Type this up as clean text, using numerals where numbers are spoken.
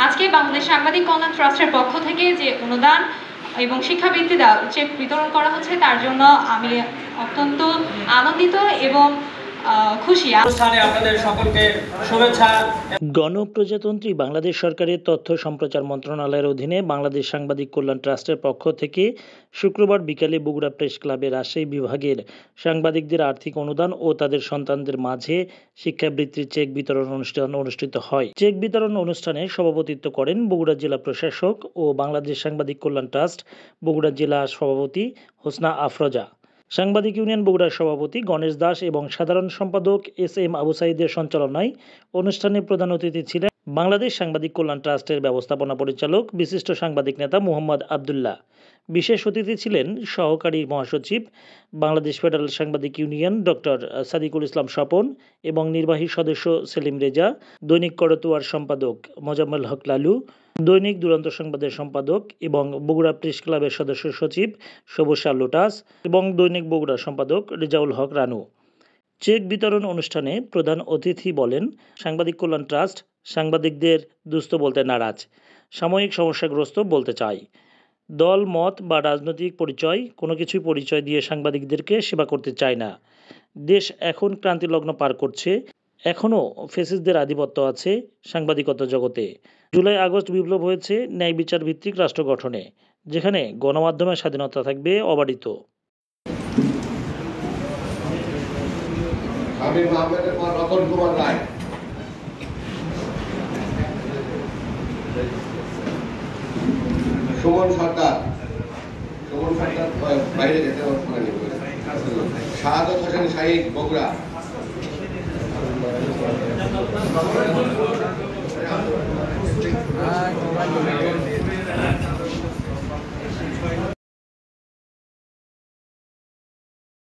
আজকে বাংলাদেশ সাংবাদিক কল্যাণ ট্রাস্টের পক্ষ থেকে যে অনুদান এবং শিক্ষাবৃত্তি চেক বিতরণ করা হচ্ছে তার জন্য আমি অত্যন্ত আনন্দিত এবং খুশি। আপনাদের সকলকে শুভেচ্ছা। গণপ্রজাতন্ত্রী বাংলাদেশ সরকারের তথ্য সম্প্রচার মন্ত্রণালয়ের অধীনে বাংলাদেশ সাংবাদিক কল্যাণ ট্রাস্টের পক্ষ থেকে শুক্রবার বিকালে বগুড়া প্রেস ক্লাবে রাজশাহী বিভাগের সাংবাদিকদের আর্থিক অনুদান ও তাদের সন্তানদের মাঝে শিক্ষাবৃত্তির চেক বিতরণ অনুষ্ঠান অনুষ্ঠিত হয়। চেক বিতরণ অনুষ্ঠানে সভাপতিত্ব করেন বগুড়া জেলা প্রশাসক ও বাংলাদেশ সাংবাদিক কল্যাণ ট্রাস্ট বগুড়া জেলা সভাপতি হোসনা আফরোজা, সাংবাদিক ইউনিয়ন বগুড়ার সভাপতি গণেশ দাস এবং সাধারণ সম্পাদক এস.এম. আবু সাঈদের সঞ্চালনায় অনুষ্ঠানে প্রধান অতিথি ছিলেন বাংলাদেশ সাংবাদিক কল্যাণ ট্রাস্টের ব্যবস্থাপনা পরিচালক বিশিষ্ট সাংবাদিক নেতা মুহাম্মদ আবদুল্লাহ। বিশেষ অতিথি ছিলেন সহকারী মহাসচিব বাংলাদেশ ফেডারেল সাংবাদিক ইউনিয়ন ডক্টর সাদিকুল ইসলাম স্বপন এবং নির্বাহী সদস্য সেলিম রেজা, দৈনিক করতোয়ার সম্পাদক মোজাম্মেল হক লালু, দৈনিক দুরন্ত সংবাদের সম্পাদক এবং বগুড়া প্রেস ক্লাবের সদস্য সচিব সবুজ লোটাস এবং দৈনিক বগুড়া সম্পাদক রেজাউল হক রানু। চেক বিতরণ অনুষ্ঠানে প্রধান অতিথি বলেন, সাংবাদিক কল্যাণ ট্রাস্ট সাংবাদিকদের দুস্থ বলতে নারাজ, সাময়িক সমস্যাগ্রস্ত বলতে চায়। দল মত বা রাজনৈতিক পরিচয় কোনো কিছুই পরিচয় দিয়ে সাংবাদিকদেরকে সেবা করতে চায় না। দেশ এখন ক্রান্তিলগ্ন পার করছে, এখনও ফ্যাসিস্টদের আধিপত্য আছে সাংবাদিকতা জগতে। জুলাই আগস্ট বিপ্লব হয়েছে ন্যায় বিচার ভিত্তিক রাষ্ট্র গঠনে, যেখানে গণমাধ্যমের স্বাধীনতা থাকবে অবারিত। সুমন সরকার বাইরে যেতে শাহাদত হোসেন শাহিদ বগুড়া।